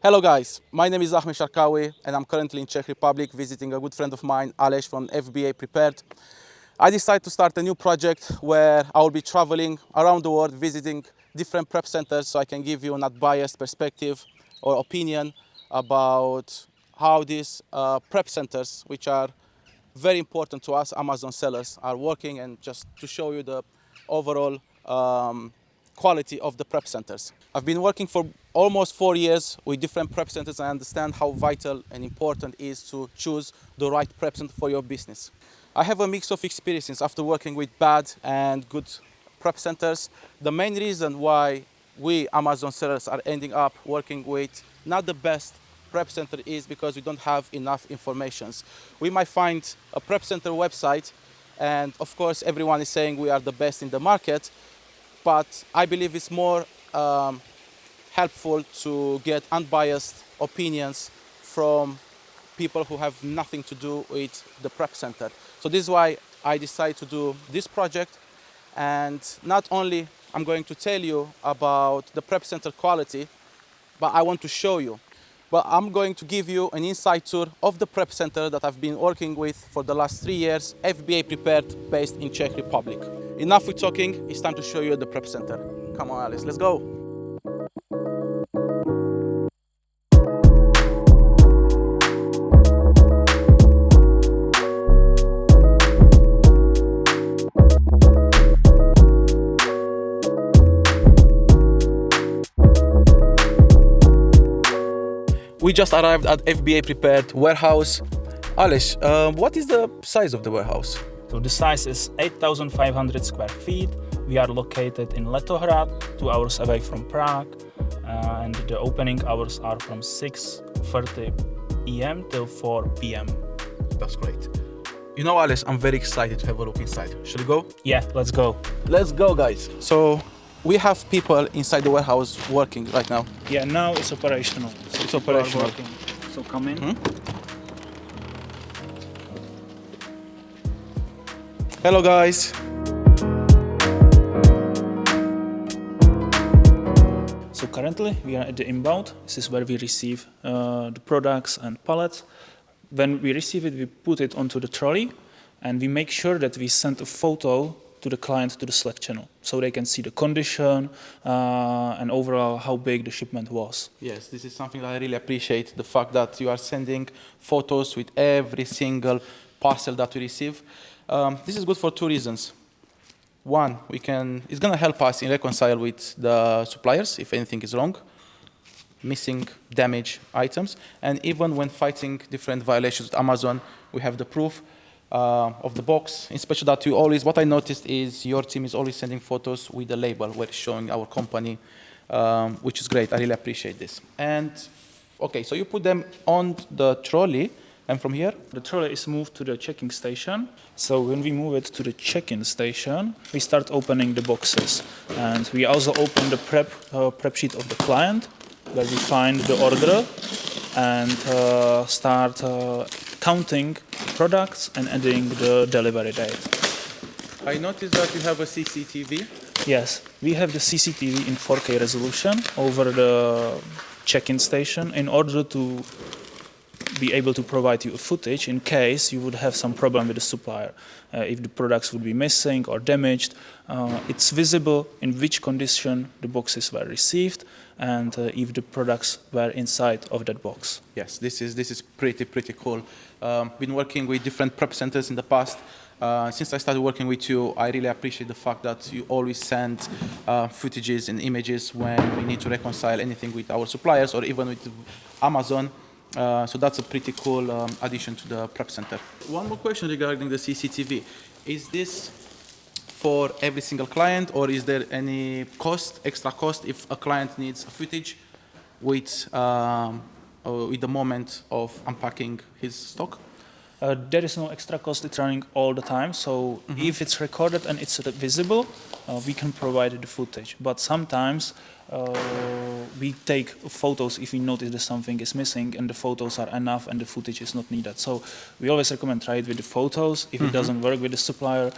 Hello guys, my name is Ahmed Sharkawi and I'm currently in Czech Republic visiting a good friend of mine, Aleš from FBA Prepared. I decided to start a new project where I will be traveling around the world visiting different prep centers so I can give you an unbiased perspective or opinion about how these prep centers, which are very important to us Amazon sellers, are working, and just to show you the overall quality of the prep centers. I've been working for almost 4 years with different prep centers. I understand how vital and important it is to choose the right prep center for your business. I have a mix of experiences after working with bad and good prep centers. The main reason why we Amazon sellers are ending up working with not the best prep center is because we don't have enough information. We might find a prep center website, and of course everyone is saying we are the best in the market, but I believe it's more helpful to get unbiased opinions from people who have nothing to do with the prep center. So this is why I decided to do this project, and not only I'm going to tell you about the prep center quality, but I want to show you. But I'm going to give you an inside tour of the prep center that I've been working with for the last 3 years, FBA Prepared, based in Czech Republic. Enough with talking, it's time to show you the prep center. Come on, Alice, let's go. We just arrived at FBA Prepared warehouse. Aleš, what is the size of the warehouse? So the size is 8,500 square feet. We are located in Letohrad, 2 hours away from Prague, and the opening hours are from 6:30 a.m. till 4 p.m. That's great. You know, Aleš, I'm very excited to have a look inside. Should we go? Yeah, let's go. Let's go, guys. So we have people inside the warehouse working right now. Yeah, now it's operational. So It's people are operational. working. So come in. Hello, guys. So currently we are at the inbound. This is where we receive the products and pallets. When we receive it, we put it onto the trolley, and we make sure that we send a photo to the client to the Slack channel, so they can see the condition and overall how big the shipment was. Yes, this is something that I really appreciate, the fact that you are sending photos with every single parcel that we receive. This is good for 2 reasons. One, it's going to help us in reconcile with the suppliers if anything is wrong, missing, damaged items, and even when fighting different violations with Amazon, we have the proof of the box. Especially that what I noticed is your team is always sending photos with the label where it's showing our company, which is great. I really appreciate this. And okay, so you put them on the trolley, and from here? The trolley is moved to the checking station. So when we move it to the check-in station, we start opening the boxes. And we also open the prep sheet of the client, where we find the order and start counting products and adding the delivery date. I noticed that you have a CCTV. Yes, we have the CCTV in 4K resolution over the check-in station in order to be able to provide you a footage in case you would have some problem with the supplier. If the products would be missing or damaged, it's visible in which condition the boxes were received and if the products were inside of that box. Yes, this is pretty cool. Been working with different prep centers in the past. Since I started working with you, I really appreciate the fact that you always send footages and images when we need to reconcile anything with our suppliers or even with Amazon. So that's a pretty cool addition to the prep center. One more question regarding the CCTV. Is this for every single client, or is there any extra cost if a client needs footage with the moment of unpacking his stock? There is no extra cost. It's running all the time. So if it's recorded and it's visible, we can provide the footage. But sometimes we take photos if we notice that something is missing and the photos are enough and the footage is not needed. So we always recommend try it with the photos. If it doesn't work with the supplier,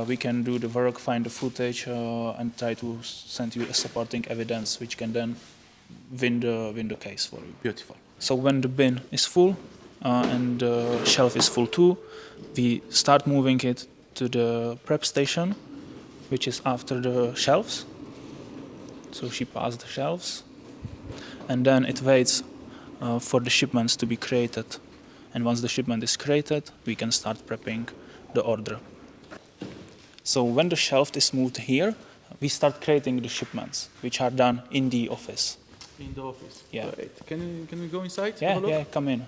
we can do the work, find the footage and try to send you a supporting evidence which can then window case for you. Beautiful. So when the bin is full and the shelf is full too, we start moving it to the prep station, which is after the shelves. So she passed the shelves, and then it waits for the shipments to be created. And once the shipment is created, we can start prepping the order. So when the shelf is moved here, we start creating the shipments, which are done in the office. In the office. Yeah. Great. Can we go inside? Yeah, Have a look? yeah, come in.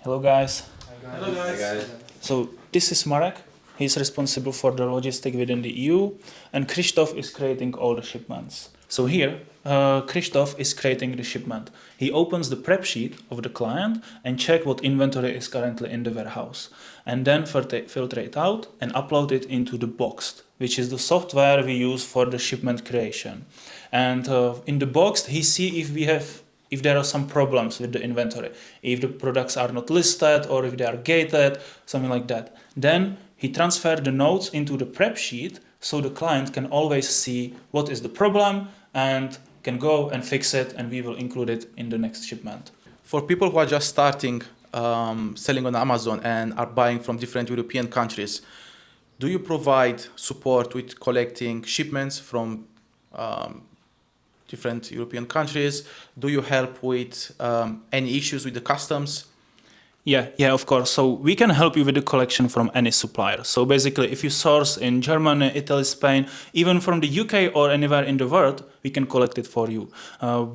Hello, guys. Hello guys. So this is Marek. He's responsible for the logistics within the EU, and Krzysztof is creating all the shipments. So here, Krzysztof is creating the shipment. He opens the prep sheet of the client and check what inventory is currently in the warehouse, and then filter it out and upload it into the Boxed, which is the software we use for the shipment creation. And in the Boxed, he see if there are some problems with the inventory, if the products are not listed or if they are gated, something like that. Then he transfers the notes into the prep sheet so the client can always see what is the problem and can go and fix it, and we will include it in the next shipment. For people who are just starting selling on Amazon and are buying from different European countries, do you provide support with collecting shipments from different European countries? Do you help with any issues with the customs? Yeah, of course. So we can help you with the collection from any supplier. So basically, if you source in Germany, Italy, Spain, even from the UK or anywhere in the world, we can collect it for you.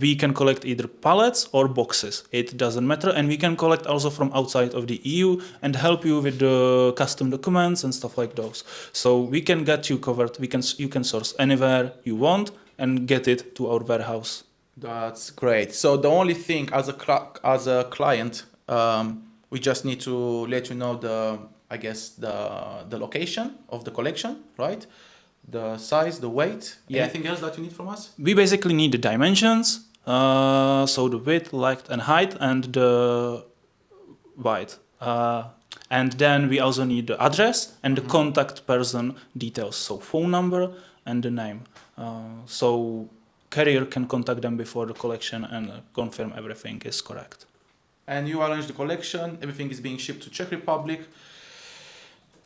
We can collect either pallets or boxes. It doesn't matter. And we can collect also from outside of the EU and help you with the custom documents and stuff like those. So we can get you covered. You can source anywhere you want and get it to our warehouse. That's great. So the only thing as a client, we just need to let you know the location of the collection, right? The size, the weight. Yeah. Anything else that you need from us? We basically need the dimensions, so the width, length, and height, and the height. And then we also need the address and the contact person details, so phone number and the name. So carrier can contact them before the collection and confirm everything is correct. And you arrange the collection, everything is being shipped to Czech Republic.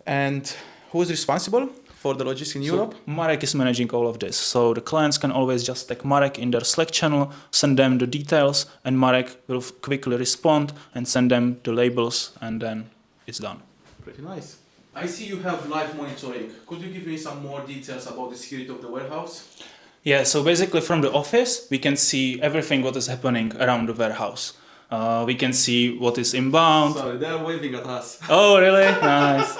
And who is responsible for the logistics in Europe? Marek is managing all of this. So the clients can always just tag Marek in their Slack channel, send them the details, and Marek will quickly respond and send them the labels, and then it's done. Pretty nice. I see you have live monitoring. Could you give me some more details about the security of the warehouse? Yeah, so basically from the office, we can see everything what is happening around the warehouse. We can see what is inbound. Sorry, they're waving at us. Oh, really? Nice.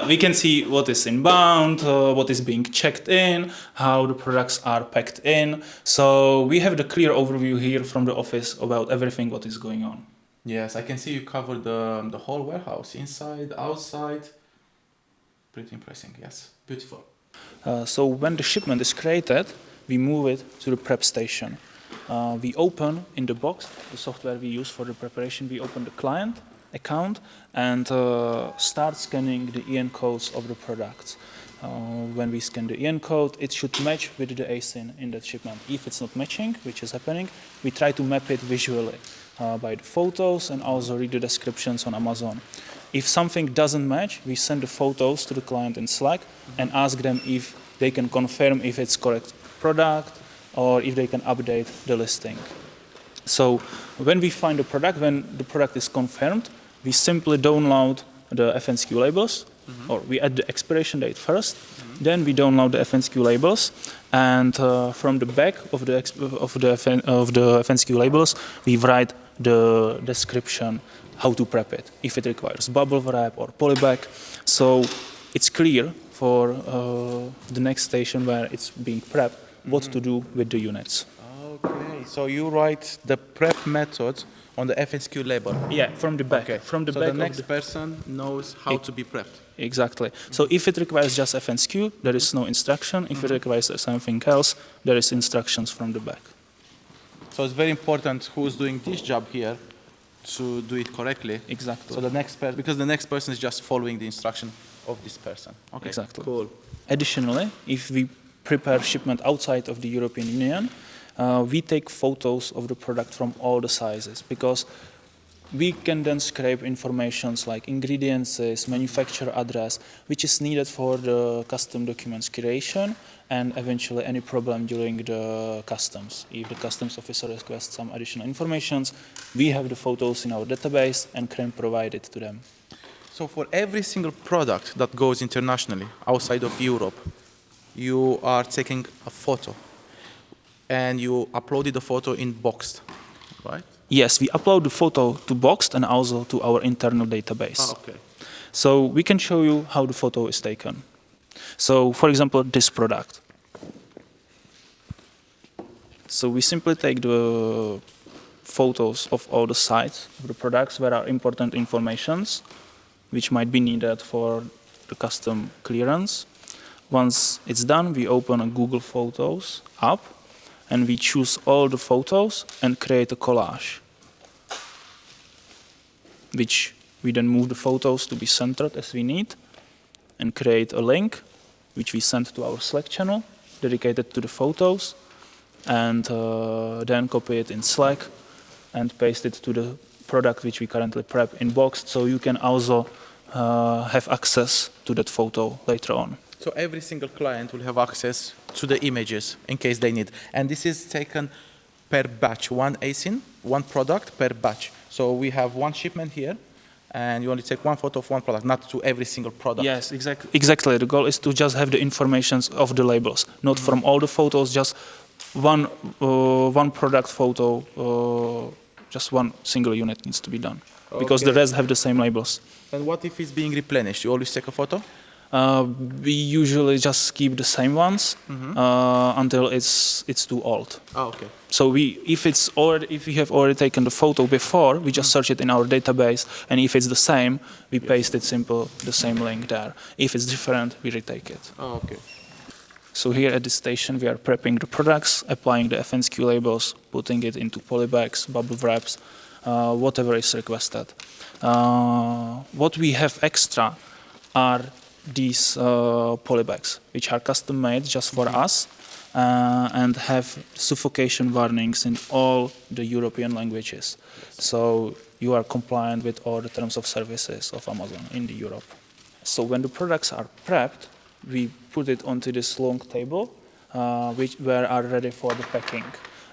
We can see what is inbound, what is being checked in, how the products are packed in. So we have the clear overview here from the office about everything what is going on. Yes, I can see you covered the whole warehouse, inside, outside. Pretty impressive, yes. Beautiful. So when the shipment is created, we move it to the prep station. We open in the box, the software we use for the preparation, we open the client account and start scanning the EN codes of the products. When we scan the EN code, it should match with the ASIN in that shipment. If it's not matching, which is happening, we try to map it visually by the photos and also read the descriptions on Amazon. If something doesn't match, we send the photos to the client in Slack and ask them if they can confirm if it's correct product or if they can update the listing. So when we find the product, when the product is confirmed, we simply download the FNSQ labels, or we add the expiration date first, then we download the FNSQ labels, and from the back of the FNSQ labels, we write the description how to prep it, if it requires bubble wrap or polybag. So it's clear for the next station where it's being prepped what to do with the units. Okay, so you write the prep method on the FNSQ label. Yeah, from the back. Okay. From the so back the next person knows how to be prepped. Exactly. So if it requires just FNSQ, there is no instruction. If it requires something else, there is instructions from the back. So it's very important who's doing this job here to do it correctly. Exactly. So the next person, because the next person is just following the instruction of this person. Okay. Exactly. Cool. Additionally, if we prepare shipment outside of the European Union, we take photos of the product from all the sizes, because we can then scrape informations like ingredients, manufacturer address, which is needed for the custom documents creation and eventually any problem during the customs. If the customs officer requests some additional information, we have the photos in our database and can provide it to them. So for every single product that goes internationally outside of Europe, you are taking a photo and you uploaded the photo in Boxed, right? Yes, we upload the photo to Boxed and also to our internal database. Ah, okay. So we can show you how the photo is taken. So for example, this product. So we simply take the photos of all the sides of the products where are important informations which might be needed for the custom clearance. Once it's done, we open a Google Photos app and we choose all the photos and create a collage, which we then move the photos to be centered as we need and create a link which we send to our Slack channel dedicated to the photos, and then copy it in Slack and paste it to the product which we currently prep in Boxed, so you can also have access to that photo later on. So every single client will have access to the images in case they need. And this is taken per batch, one ASIN, one product per batch. So we have one shipment here, and you only take one photo of one product, not to every single product. Yes, exactly. The goal is to just have the information of the labels, not from all the photos, just one product photo, just one single unit needs to be done, because the rest have the same labels. And what if it's being replenished? You always take a photo? We usually just keep the same ones until it's too old. Oh, okay. So if we have already taken the photo before, we just search it in our database, and if it's the same, we paste it the same link there. If it's different, we retake it. Oh, okay. So here at this station, we are prepping the products, applying the FNSQ labels, putting it into polybags, bubble wraps, whatever is requested. What we have extra are these polybags, which are custom made just for us and have suffocation warnings in all the European languages. So you are compliant with all the terms of services of Amazon in Europe. So when the products are prepped, we put it onto this long table, where are ready for the packing.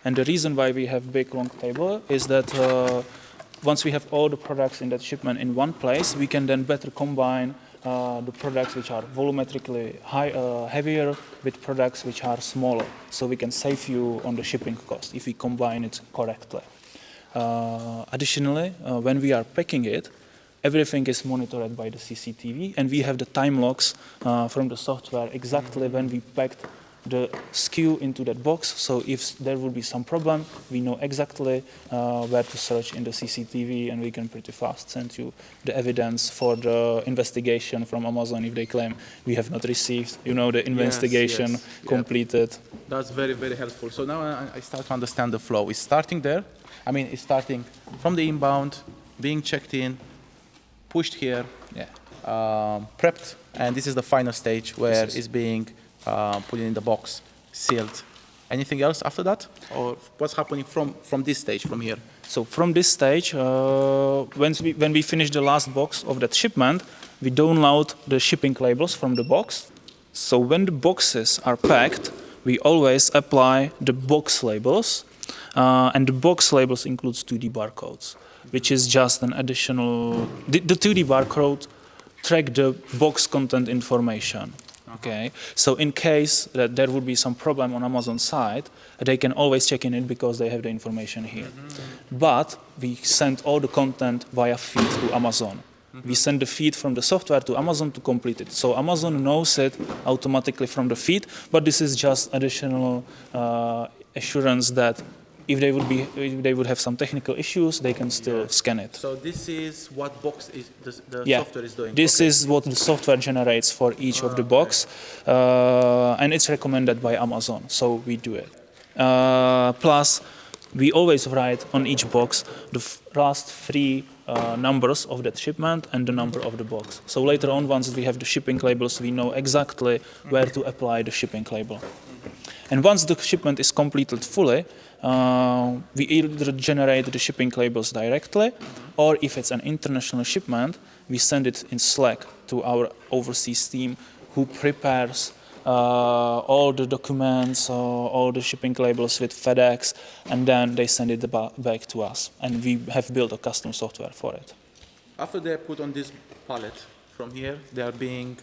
And the reason why we have big long table is that once we have all the products in that shipment in one place, we can then better combine the products which are volumetrically heavier with products which are smaller. So we can save you on the shipping cost if we combine it correctly. Additionally, when we are packing it, everything is monitored by the CCTV, and we have the time logs from the software exactly when we packed the SKU into that box. So if there will be some problem, we know exactly where to search in the CCTV, and we can pretty fast send you the evidence for the investigation from Amazon if they claim we have not received, the investigation completed. That's very, very helpful. So now I start to understand the flow. It's starting there. I mean, it's starting from the inbound, being checked in, pushed here, prepped, and this is the final stage where it's being put in the box, sealed. Anything else after that? Or what's happening from this stage, from here? So from this stage, when we finish the last box of that shipment, we download the shipping labels from the box. So when the boxes are packed, we always apply the box labels, and the box labels includes 2D barcodes, which is just an additional. The 2D barcode track the box content information. Okay, so in case that there would be some problem on Amazon side, they can always check in it because they have the information here. But we send all the content via feed to Amazon. We send the feed from the software to Amazon to complete it. So Amazon knows it automatically from the feed, but this is just additional assurance that if they would have some technical issues, they can still scan it. So this is what box is the software is doing. This is what the software generates for each of the box, and it's recommended by Amazon. So we do it. Plus, we always write on each box the last 3 numbers of that shipment and the number of the box. So later on, once we have the shipping labels, we know exactly where to apply the shipping label. And once the shipment is completed fully, we either generate the shipping labels directly, or if it's an international shipment, we send it in Slack to our overseas team who prepares all the documents, all the shipping labels with FedEx, and then they send it back to us. And we have built a custom software for it. After they are put on this pallet from here, they are being.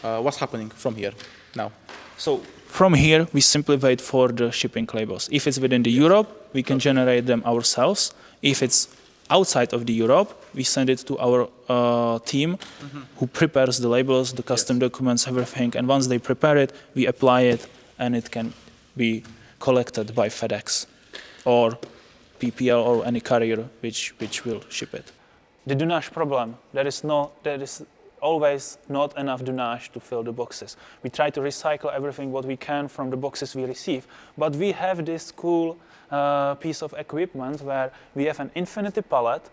What's happening from here now? So from here, we simply wait for the shipping labels. If it's within the Europe, we can generate them ourselves. If it's outside of the Europe, we send it to our team who prepares the labels, the custom documents, everything. And once they prepare it, we apply it, and it can be collected by FedEx or PPL or any carrier which will ship it. The dunnage problem, there is always not enough dunnage to fill the boxes. We try to recycle everything what we can from the boxes we receive, but we have this cool piece of equipment where we have an infinity pallet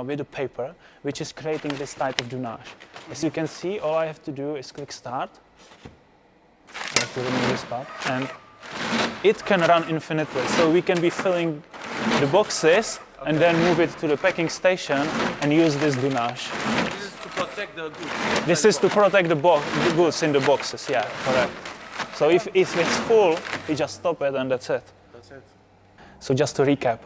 with a paper, which is creating this type of dunnage. As you can see, all I have to do is click start. I have to remove this part, and it can run infinitely. So we can be filling the boxes and then move it to the packing station and use this dunnage. This is to protect the goods. This is to protect the goods in the boxes, yeah, correct. So if it's full, we just stop it and that's it. That's it. So just to recap,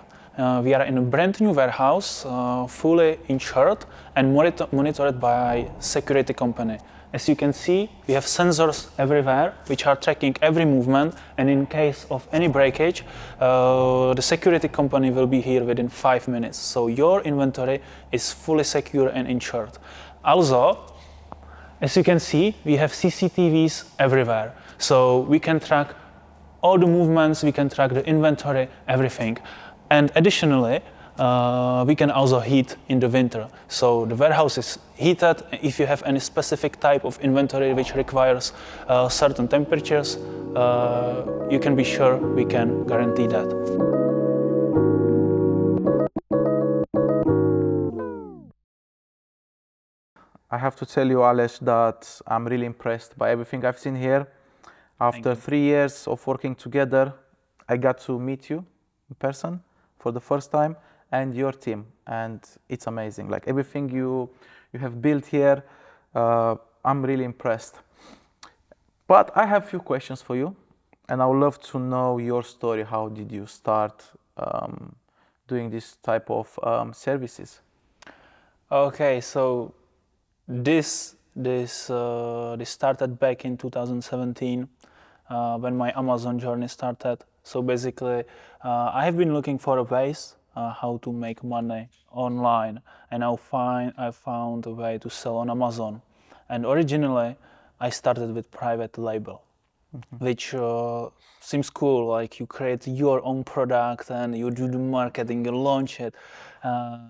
we are in a brand new warehouse, fully insured and monitored by security company. As you can see, we have sensors everywhere which are tracking every movement, and in case of any breakage, the security company will be here within 5 minutes. So your inventory is fully secure and insured. Also, as you can see, we have CCTVs everywhere. So we can track all the movements, we can track the inventory, everything. And additionally, we can also heat in the winter. So the warehouse is heated. If you have any specific type of inventory which requires certain temperatures, you can be sure we can guarantee that. I have to tell you, Ales, that I'm really impressed by everything I've seen here. After 3 years of working together, I got to meet you in person for the first time, and your team, and it's amazing. Like everything you have built here, I'm really impressed. But I have a few questions for you, and I would love to know your story. How did you start doing this type of services? Okay, so this started back in 2017 when my Amazon journey started. So basically, I have been looking for ways how to make money online, and I found a way to sell on Amazon. And originally, I started with private label, which seems cool. Like you create your own product and you do the marketing, you launch it.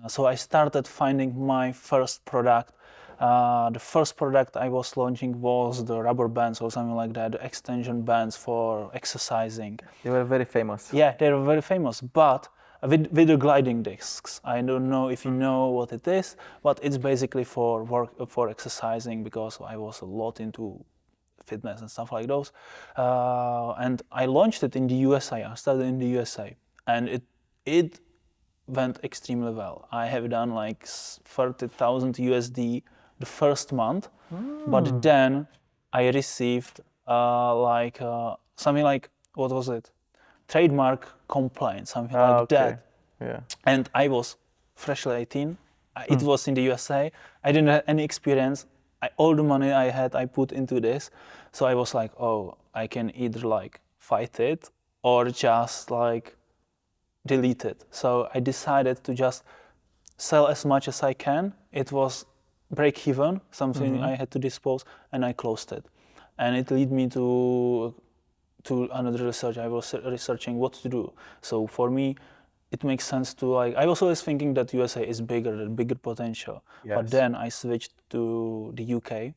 So I started finding my first product. The first product I was launching was the rubber bands or something like that, the extension bands for exercising. They were very famous. Yeah, they were very famous, but with the gliding discs. I don't know if you know what it is, but it's basically for exercising, because I was a lot into fitness and stuff like those. And I launched it in the USA. I started in the USA, and it went extremely well. I have done like 30,000 USD the first month, but then I received something like, what was it? Trademark complaint, something like that. Yeah. And I was freshly 18. It was in the USA. I didn't have any experience. All the money I had, I put into this. So I was like, oh, I can either like fight it or just like delete it. So I decided to just sell as much as I can. It was break even, something I had to dispose, and I closed it. And it led me to another research. I was researching what to do. So for me, it makes sense to like, I was always thinking that USA is bigger potential. Yes. But then I switched to the UK,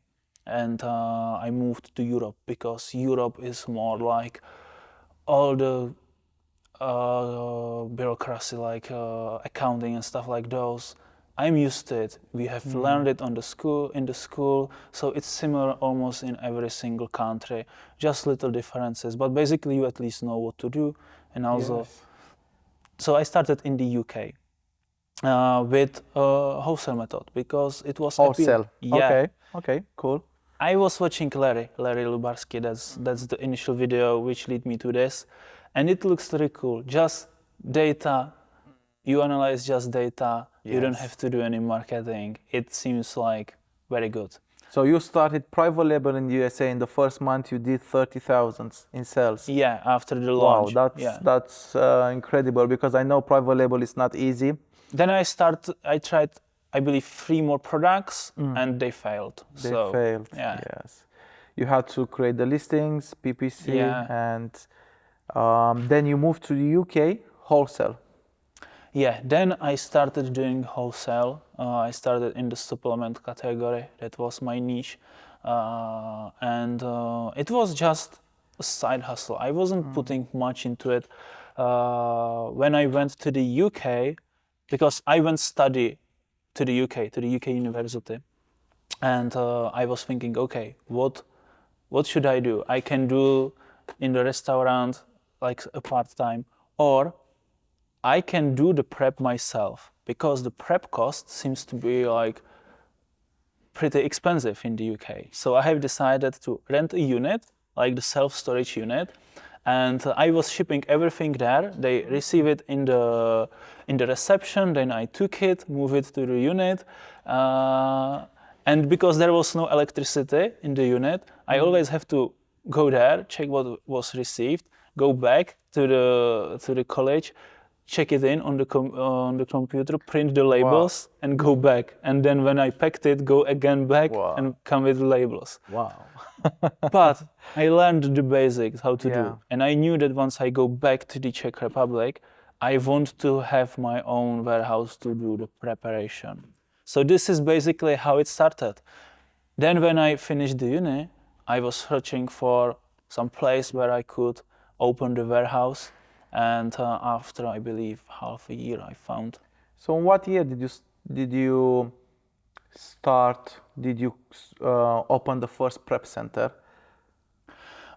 and I moved to Europe, because Europe is more like all the bureaucracy, like accounting and stuff like those. I'm used to it. We have learned it in the school, so it's similar almost in every single country. Just little differences, but basically you at least know what to do. And also, Yes. so I started in the UK with wholesale method because it was appealing. Wholesale. Yeah. Okay, cool. I was watching Larry Lubarski. That's the initial video which led me to this, and it looks really cool. Just data, you analyze just data. You don't Yes. have to do any marketing. It seems like very good. So you started private label in the USA. In the first month, you did 30,000 in sales. Yeah, after the Wow, launch. that's yeah. incredible because I know private label is not easy. Then I tried, I believe, 3 more products, and they failed. They so, failed. Yeah. Yes, you had to create the listings, PPC, Yeah. and then you moved to the UK wholesale. Yeah, then I started doing wholesale. I started in the supplement category. That was my niche. And it was just a side hustle. I wasn't putting much into it. When I went to the UK, because I went study to the UK university, and I was thinking, okay, what should I do? I can do in the restaurant like a part-time, or I can do the prep myself, because the prep cost seems to be like pretty expensive in the UK. So I have decided to rent a unit, like the self-storage unit, and I was shipping everything there. They receive it in the reception. Then I took it, moved it to the unit, and because there was no electricity in the unit, I always have to go there, check what was received, go back to the college, check it in on the computer, print the labels, and go back. And then when I packed it, go again back and come with the labels. Wow. But I learned the basics, how to Yeah. do. And I knew that once I go back to the Czech Republic, I want to have my own warehouse to do the preparation. So this is basically how it started. Then when I finished the uni, I was searching for some place where I could open the warehouse. And after, I believe, half a year, I found. So in what year did you start? Did you open the first prep center?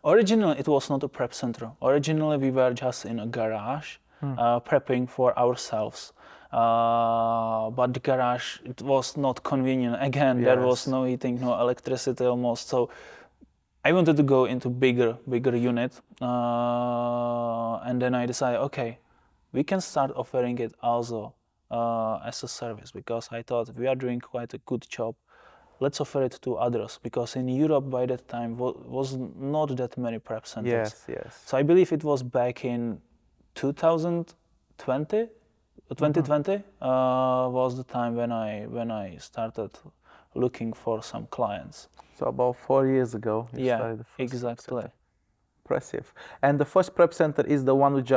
Originally, it was not a prep center. Originally, we were just in a garage, prepping for ourselves. But the garage, it was not convenient. Again, there was no heating, no electricity almost. So I wanted to go into bigger unit. And then I decided, okay, we can start offering it also as a service, because I thought we are doing quite a good job. Let's offer it to others, because in Europe by that time was not that many prep centers. Yes. So I believe it was back in 2020 was the time when I started looking for some clients. So about 4 years ago, you started the first prep exactly. center. Impressive. And the first prep center is the one which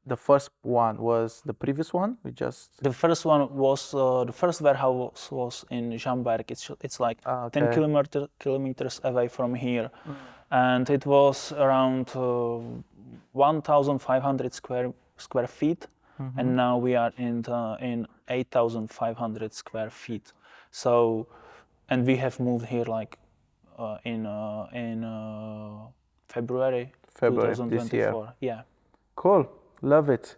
the first one was the previous one. The first one was the first warehouse was in Žamberk. It's like 10 kilometers away from here, and it was around 1,500 square feet, and now we are in 8,500 square feet. So, and we have moved here like in February 2024. This year. Yeah. Cool. Love it.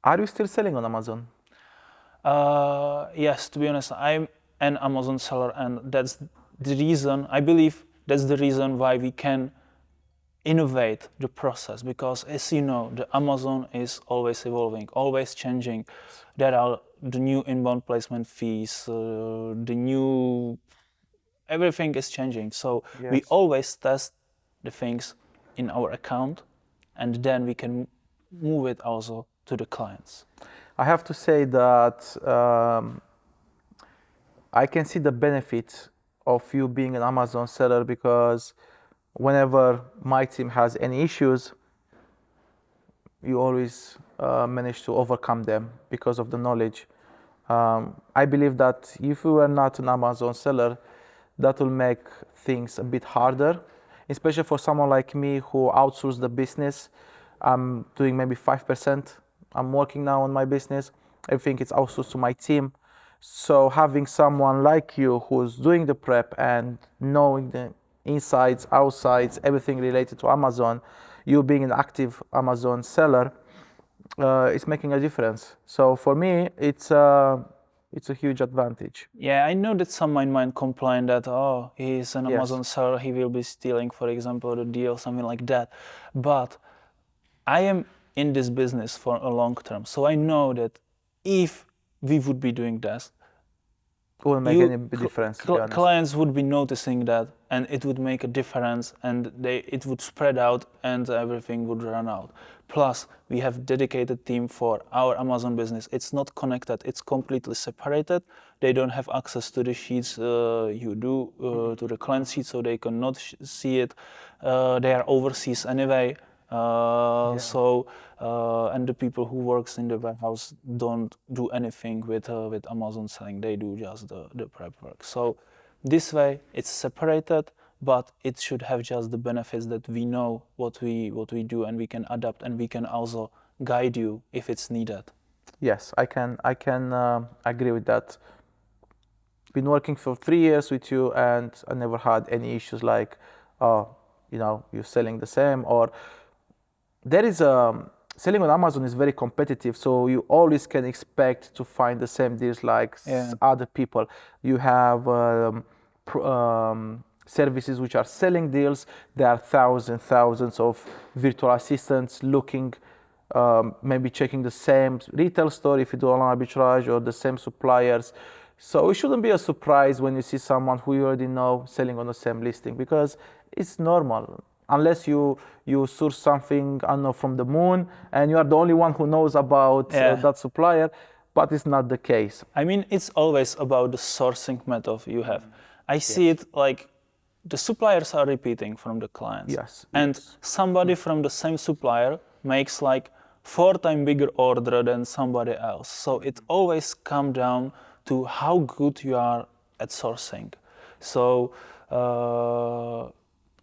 Are you still selling on Amazon? Yes, to be honest, I'm an Amazon seller, and that's the reason, I believe that's the reason why we can innovate the process, because as you know, the Amazon is always evolving, always changing. There are the new inbound placement fees, everything is changing. So we always test the things in our account, and then we can move it also to the clients. I have to say that I can see the benefit of you being an Amazon seller, because whenever my team has any issues, you always manage to overcome them because of the knowledge. I believe that if you were not an Amazon seller, that will make things a bit harder, especially for someone like me who outsources the business. I'm doing maybe 5%. I'm working now on my business, everything is outsourced to my team. So having someone like you who's doing the prep and knowing the insides, outsides, everything related to Amazon, you being an active Amazon seller, it's making a difference. So for me, it's a huge advantage. Yeah, I know that some might complain that, oh, he's an Yes. Amazon seller, he will be stealing, for example, the deal, something like that. But I am in this business for a long term, so I know that if we would be doing this, Wouldn't make any difference, to be honest. clients would be noticing that, and it would make a difference, and it would spread out, and everything would run out. Plus, we have dedicated team for our Amazon business. It's not connected; it's completely separated. They don't have access to the sheets you do, to the client sheet, so they cannot see it. They are overseas anyway. And the people who works in the warehouse don't do anything with Amazon selling. They do just the prep work. So this way it's separated, but it should have just the benefits that we know what we do, and we can adapt, and we can also guide you if it's needed. Yes, I can agree with that. Been working for 3 years with you, and I never had any issues like, you're selling the same, or there is selling on Amazon is very competitive, so you always can expect to find the same deals like other people. You have services which are selling deals. There are thousands of virtual assistants looking, maybe checking the same retail store if you do online arbitrage, or the same suppliers. So it shouldn't be a surprise when you see someone who you already know selling on the same listing, because it's normal. Unless you source something, I don't know, from the moon, and you are the only one who knows about that supplier, but it's not the case. I mean, it's always about the sourcing method you have. I see it like the suppliers are repeating from the clients. Yes. And somebody from the same supplier makes like 4 times bigger order than somebody else. So it always comes down to how good you are at sourcing. So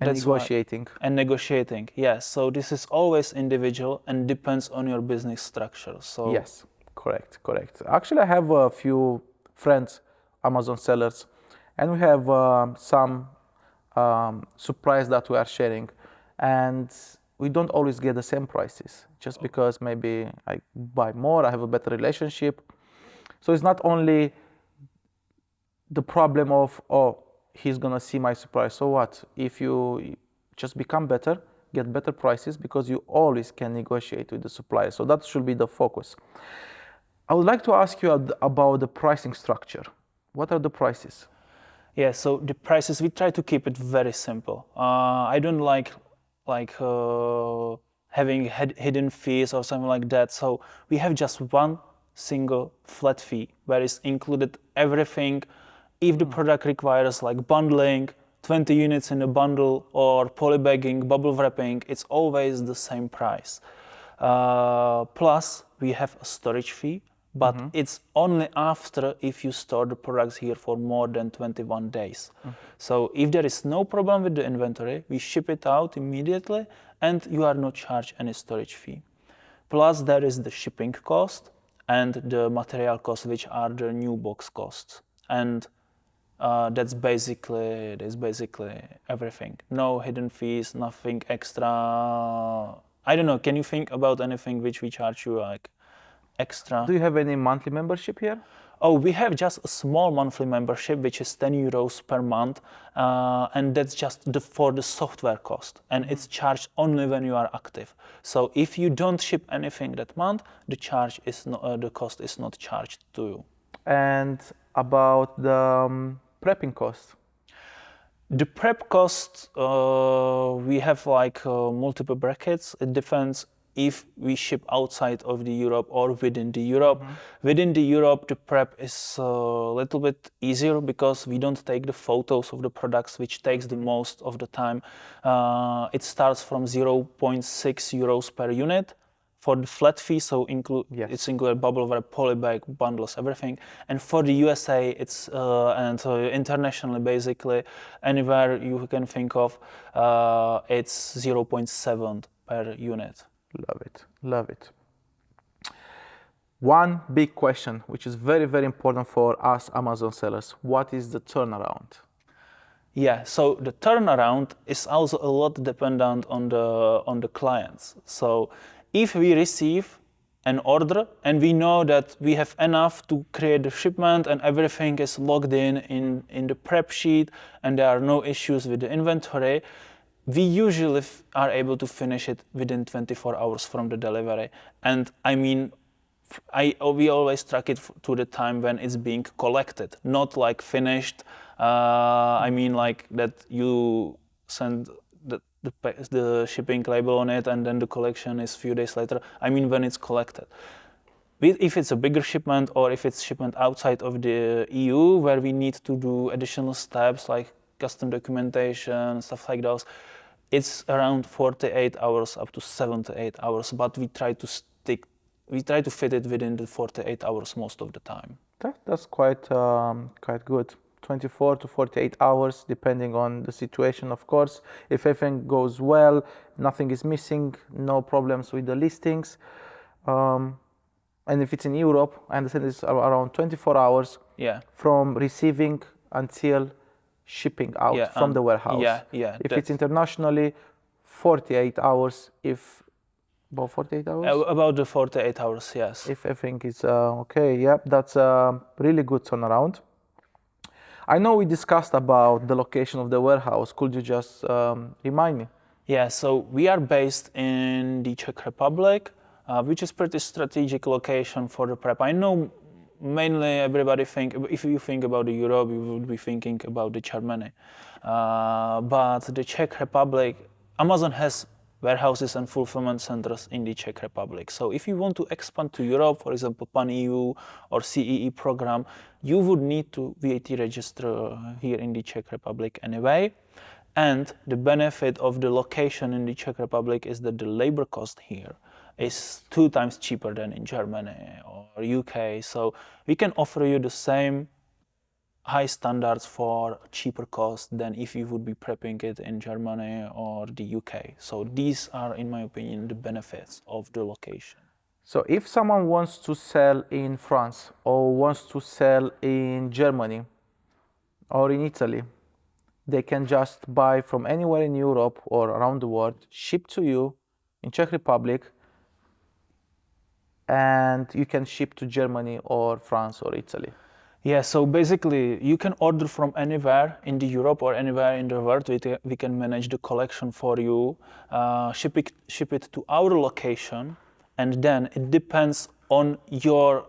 And negotiating. And negotiating, yes. So this is always individual and depends on your business structure. So yes, correct. Actually, I have a few friends, Amazon sellers, and we have some suppliers that we are sharing, and we don't always get the same prices, just because maybe I buy more, I have a better relationship. So it's not only the problem of, he's gonna see my supplier. So what? If you just become better, get better prices, because you always can negotiate with the supplier. So that should be the focus. I would like to ask you about the pricing structure. What are the prices? Yeah, so the prices, we try to keep it very simple. I don't like having hidden fees or something like that. So we have just one single flat fee where is included everything. If the product requires like bundling, 20 units in a bundle, or polybagging, bubble wrapping, it's always the same price. Plus, we have a storage fee, but it's only after if you store the products here for more than 21 days. So if there is no problem with the inventory, we ship it out immediately, and you are not charged any storage fee. Plus, there is the shipping cost and the material costs, which are the new box costs. And that's basically everything. No hidden fees, nothing extra. I don't know. Can you think about anything which we charge you like extra? Do you have any monthly membership here? Oh, we have just a small monthly membership, which is 10 euros per month, and that's just for the software cost, and it's charged only when you are active. So if you don't ship anything that month, the cost is not charged to you. And about the prepping cost? The prep cost, we have like multiple brackets. It depends if we ship outside of the Europe or within the Europe. Within the Europe, the prep is a little bit easier because we don't take the photos of the products, which takes the most of the time. It starts from 0.6 euros per unit for the flat fee, so it's included bubble wrap, polybag, bundles, everything. And for the USA, it's internationally, basically, anywhere you can think of, it's 0.7 per unit. Love it. One big question, which is very, very important for us Amazon sellers. What is the turnaround? Yeah, so the turnaround is also a lot dependent on the clients. So if we receive an order and we know that we have enough to create the shipment and everything is logged in the prep sheet and there are no issues with the inventory, we usually are able to finish it within 24 hours from the delivery. And I mean, we always track it to the time when it's being collected, not like finished. I mean, like that you send the shipping label on it and then the collection is a few days later. I mean, when it's collected. If it's a bigger shipment or if it's shipment outside of the EU where we need to do additional steps like custom documentation, stuff like those, it's around 48 hours up to 78 hours, but we try to fit it within the 48 hours most of the time. That's quite good. 24 to 48 hours, depending on the situation, of course. If everything goes well, nothing is missing, no problems with the listings. And if it's in Europe, I understand it's around 24 hours from receiving until shipping out from the warehouse. If it's internationally, 48 hours. If about 48 hours? About the 48 hours, yes. If everything is okay, that's a really good turnaround. I know we discussed about the location of the warehouse. Could you just remind me? Yeah, so we are based in the Czech Republic, which is pretty strategic location for the prep. I know mainly everybody if you think about Europe, you would be thinking about the Germany. But the Czech Republic, Amazon has warehouses and fulfillment centers in the Czech Republic. So if you want to expand to Europe, for example, Pan-EU or CEE program, you would need to VAT register here in the Czech Republic anyway. And the benefit of the location in the Czech Republic is that the labor cost here is 2 times cheaper than in Germany or UK. So we can offer you the same high standards for cheaper cost than if you would be prepping it in Germany or the UK. So these are, in my opinion, the benefits of the location. So if someone wants to sell in France or wants to sell in Germany or in Italy, they can just buy from anywhere in Europe or around the world, ship to you in Czech Republic, and you can ship to Germany or France or Italy. Yeah, so basically you can order from anywhere in the Europe or anywhere in the world. We can manage the collection for you, ship it to our location, and then it depends on your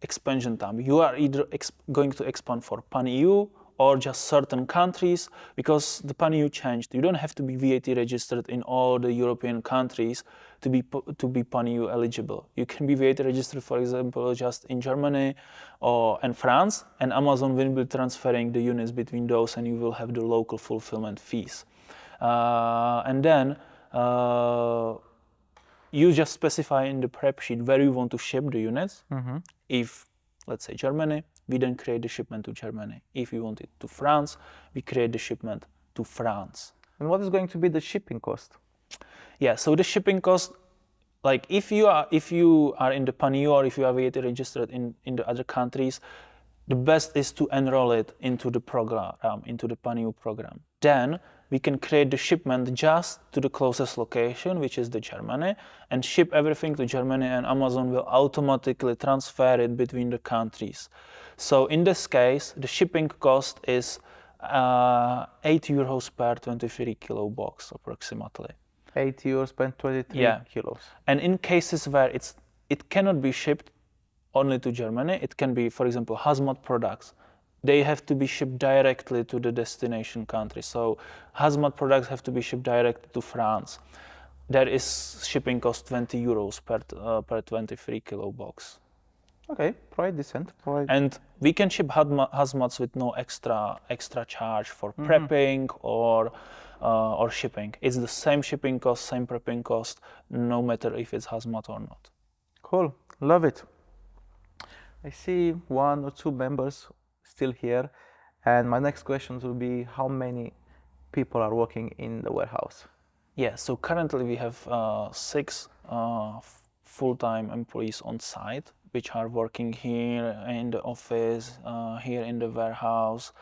expansion time. You are either going to expand for Pan-EU or just certain countries, because the Pan-EU changed. You don't have to be VAT registered in all the European countries to be Pan-EU eligible. You can be VAT registered, for example, just in Germany and France, and Amazon will be transferring the units between those, and you will have the local fulfillment fees. And then you just specify in the prep sheet where you want to ship the units. If, let's say, Germany, we then create the shipment to Germany. If you want it to France, we create the shipment to France. And what is going to be the shipping cost? Yeah, so the shipping cost, like if you are in the Pan-EU or if you are VAT registered in the other countries, the best is to enroll it into the program, into the Pan-EU program. Then we can create the shipment just to the closest location, which is the Germany, and ship everything to Germany, and Amazon will automatically transfer it between the countries. So in this case, the shipping cost is €8 per 23 kilo box approximately. €8 per 23 kilos. And in cases where it cannot be shipped only to Germany, it can be, for example, hazmat products. They have to be shipped directly to the destination country. So hazmat products have to be shipped directly to France. There is shipping cost €20 per 23 kilo box. Okay, quite decent. And we can ship hazmats with no extra charge for prepping or shipping. It's the same shipping cost, same prepping cost, no matter if it's hazmat or not. Cool, love it. I see 1 or 2 members still here, and my next question will be, how many people are working in the warehouse? Yeah, so currently we have 6 full-time employees on site, which are working here in the office, here in the warehouse,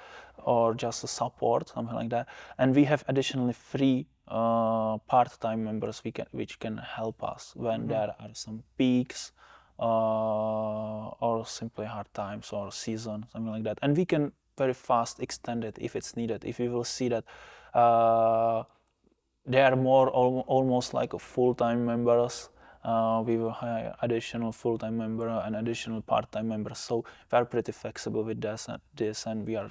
or just a support, something like that. And we have additionally 3 part-time members which can help us when there are some peaks or simply hard times or season, something like that. And we can very fast extend it if it's needed. If we will see that they are more almost like a full-time members, we will hire additional full-time member and additional part-time members. So we are pretty flexible with this, and we are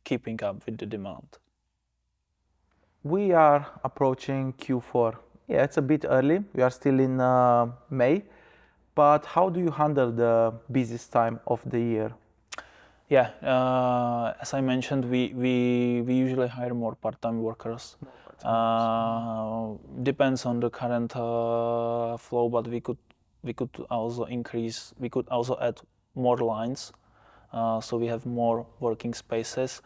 keeping up with the demand. We are approaching Q4. Yeah, it's a bit early. We are still in May. But how do you handle the busiest time of the year? Yeah, as I mentioned, we usually hire more part-time workers. Depends on the current flow, but we could also increase. We could also add more lines, so we have more working spaces.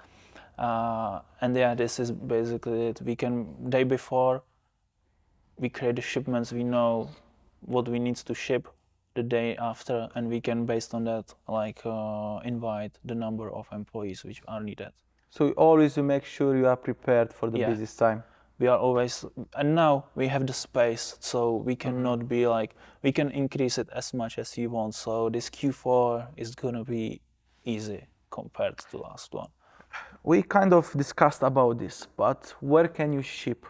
And yeah, this is basically it. We can day before we create the shipments. We know what we need to ship the day after, and we can, based on that, like invite the number of employees which are needed. So you always make sure you are prepared for the Yeah. busiest time. We are always, and now we have the space, so we cannot be like, we can increase it as much as you want. So this Q4 is gonna be easy compared to the last one. We kind of discussed about this, but where can you ship?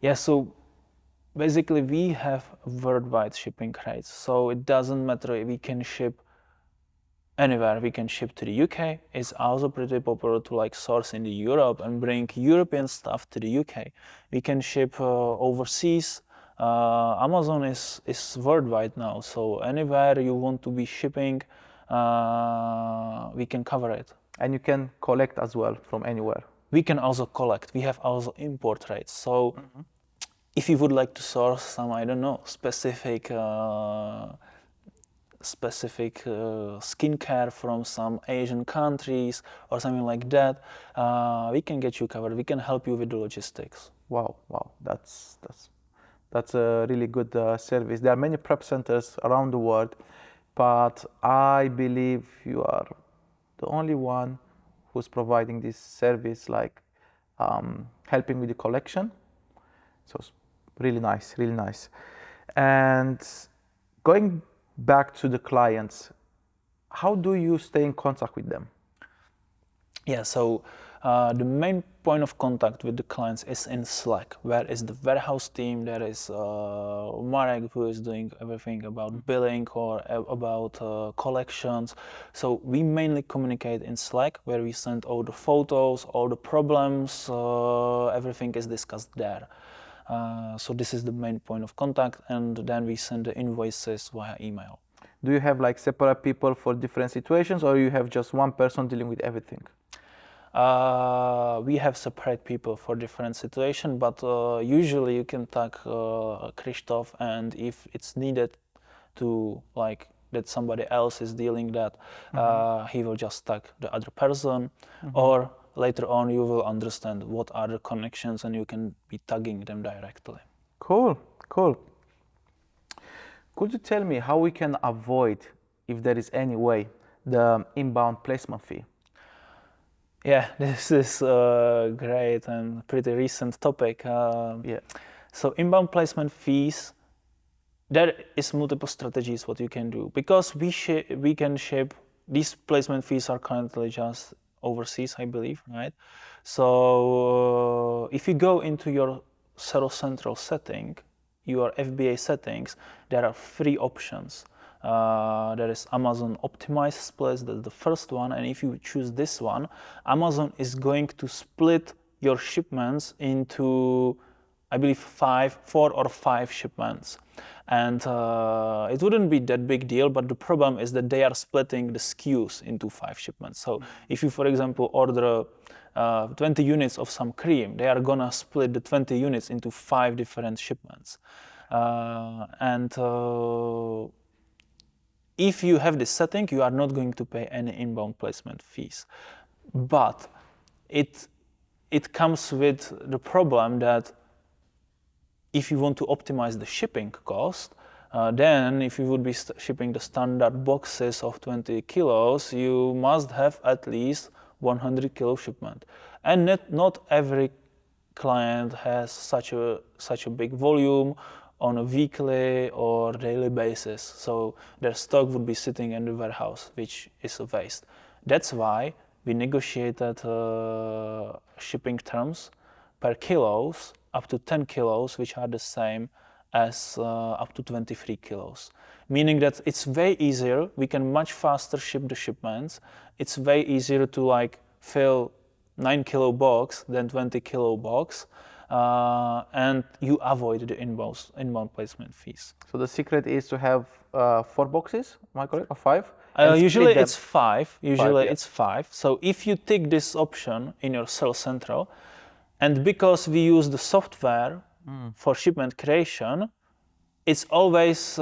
Yeah, so basically we have worldwide shipping rates, so it doesn't matter if we can ship anywhere. We can ship to the UK. It's also pretty popular to like source in the Europe and bring European stuff to the UK. We can ship overseas. Amazon is worldwide now, so anywhere you want to be shipping, we can cover it. And you can collect as well from anywhere. We can also collect. We have also import rates. So if you would like to source some, I don't know, specific skincare from some Asian countries or something like that, we can get you covered. We can help you with the logistics. Wow, that's a really good service. There are many prep centers around the world, but I believe you are the only one who's providing this service, like helping with the collection. So it's really nice, really nice. And going back to the clients, how do you stay in contact with them? Yeah, so the main point of contact with the clients is in Slack, where is the warehouse team. There is Marek, who is doing everything about billing or about collections. So we mainly communicate in Slack, where we send all the photos, all the problems, everything is discussed there. So this is the main point of contact, and then we send the invoices via email. Do you have like separate people for different situations, or you have just one person dealing with everything? We have separate people for different situations, but usually you can tag Krzysztof, and if it's needed to, like, that somebody else is dealing that, he will just tag the other person, or later on you will understand what are the connections and you can be tagging them directly. Cool, cool. Could you tell me how we can avoid, if there is any way, the inbound placement fee? Yeah, this is a great and pretty recent topic. Yeah. So inbound placement fees, there is multiple strategies what you can do, because we can ship. These placement fees are currently just overseas, I believe, right? So if you go into your Zero Central setting, your FBA settings, there are 3 options. There is Amazon Optimized Splits, that's the first one, and if you choose this one, Amazon is going to split your shipments into, I believe, 4 or 5 shipments. And it wouldn't be that big deal, but the problem is that they are splitting the SKUs into 5 shipments. So if you, for example, order 20 units of some cream, they are gonna split the 20 units into 5 different shipments. If you have this setting, you are not going to pay any inbound placement fees. But it comes with the problem that if you want to optimize the shipping cost, Then if you would be shipping the standard boxes of 20 kilos, you must have at least 100 kilo shipment. And not every client has such a big volume on a weekly or daily basis. So their stock would be sitting in the warehouse, which is a waste. That's why we negotiated shipping terms per kilos up to 10 kilos, which are the same as up to 23 kilos. Meaning that it's way easier, we can much faster ship the shipments. It's way easier to like fill 9 kilo box than 20 kilo box, and you avoid the inbound placement fees. So the secret is to have 4 boxes, am I correct, or 5? And Usually split them. it's 5. Usually yeah. it's 5. So if you tick this option in your Sales Central, and because we use the software for shipment creation, it's always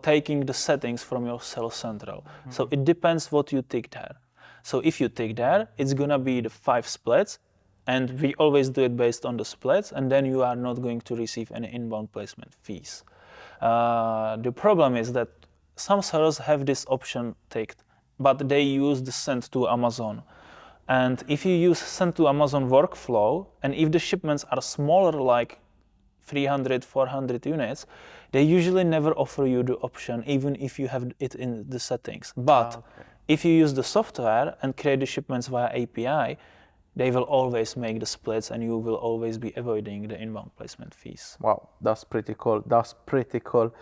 taking the settings from your Sales Central. So it depends what you tick there. So if you tick there, it's gonna be the 5 splits, and we always do it based on the splits, and then you are not going to receive any inbound placement fees. The problem is that some sellers have this option ticked, but they use the send to Amazon. And if you use send to Amazon workflow, and if the shipments are smaller, like 300, 400 units, they usually never offer you the option, even if you have it in the settings. But if you use the software and create the shipments via API, they will always make the splits, and you will always be avoiding the inbound placement fees. Wow, that's pretty cool. That's pretty cool.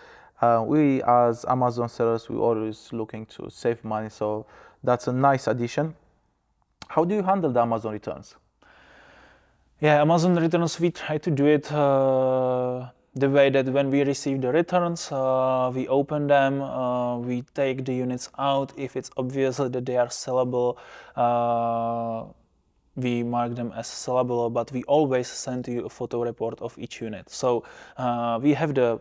We as Amazon sellers, we always looking to save money, so that's a nice addition. How do you handle the Amazon returns? Yeah, Amazon returns, we try to do it the way that when we receive the returns, we open them, we take the units out. If it's obvious that they are sellable, we mark them as sellable, but we always send you a photo report of each unit. So we have the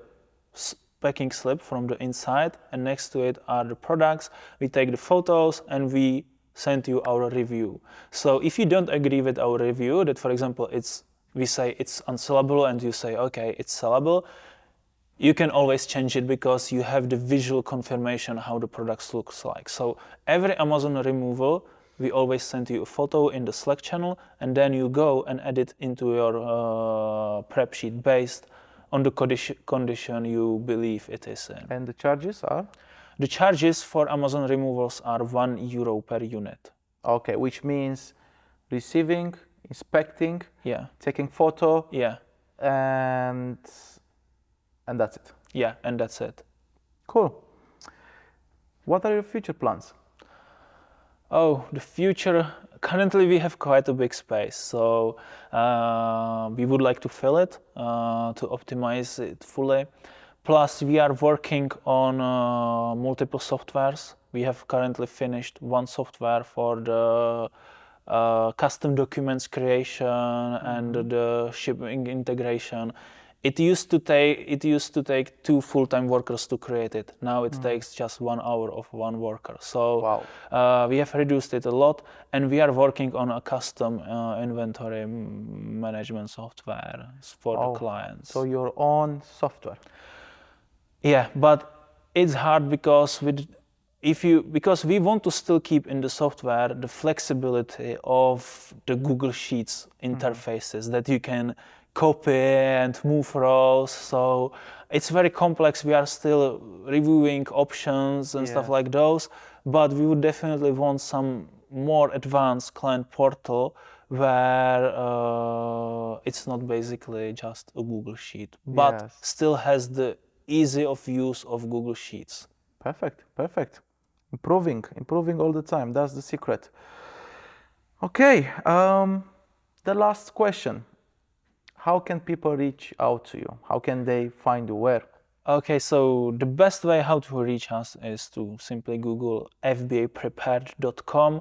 packing slip from the inside, and next to it are the products. We take the photos and we send you our review. So if you don't agree with our review, that for example we say it's unsellable, and you say okay, it's sellable, you can always change it because you have the visual confirmation how the products looks like. So every Amazon removal, we always send you a photo in the Slack channel, and then you go and edit into your prep sheet based on the condition you believe it is in. And the charges are? The charges for Amazon removals are €1 per unit. Okay, which means receiving, inspecting, Yeah. taking photo, Yeah. and that's it. Yeah, and that's it. Cool. What are your future plans? Oh, the future. Currently, we have quite a big space, so we would like to fill it to optimize it fully. Plus, we are working on multiple softwares. We have currently finished one software for the custom documents creation and the shipping integration. It used to take 2 full-time workers to create it. Now it takes just 1 hour of 1 worker. So we have reduced it a lot, and we are working on a custom inventory management software for the clients. So your own software. Yeah, but it's hard because because we want to still keep in the software the flexibility of the Google Sheets interfaces that you can copy and move rows. So it's very complex. We are still reviewing options and stuff like those, but we would definitely want some more advanced client portal where it's not basically just a Google Sheet, but still has the easy of use of Google Sheets. Perfect. Improving all the time. That's the secret. Okay, the last question. How can people reach out to you? How can they find you? Where? Okay, so the best way how to reach us is to simply Google fbaprepared.com,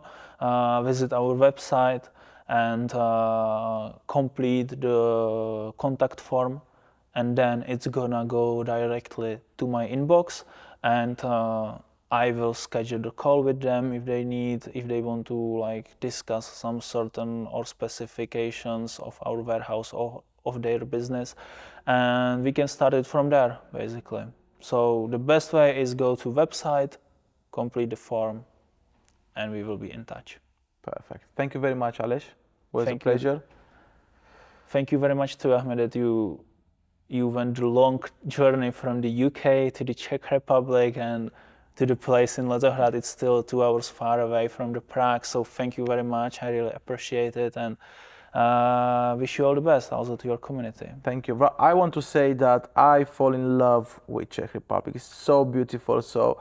visit our website, and complete the contact form, and then it's gonna go directly to my inbox, and I will schedule the call with them if they want to like discuss some certain or specifications of our warehouse or of their business, and we can start it from there basically. So the best way is go to website, complete the form, and we will be in touch. Perfect. Thank you very much, Aleš. It was Thank a you. pleasure. Thank you very much to Ahmed that you went the long journey from the UK to the Czech Republic and to the place in Lezohrad. It's still 2 hours far away from the Prague, so thank you very much. I really appreciate it, and wish you all the best also to your community. Thank you. I want to say that I fall in love with Czech Republic. It's so beautiful. So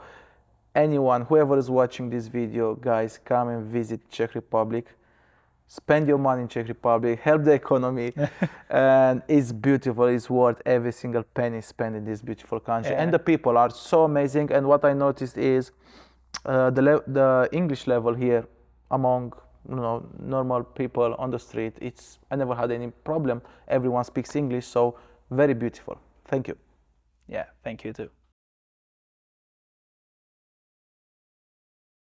anyone, whoever is watching this video, guys, come and visit Czech Republic. Spend your money in Czech Republic, help the economy, and it's beautiful. It's worth every single penny spent in this beautiful country. Yeah. And the people are so amazing. And what I noticed is the English level here among normal people on the street. I never had any problem. Everyone speaks English, so very beautiful. Thank you. Yeah, thank you too.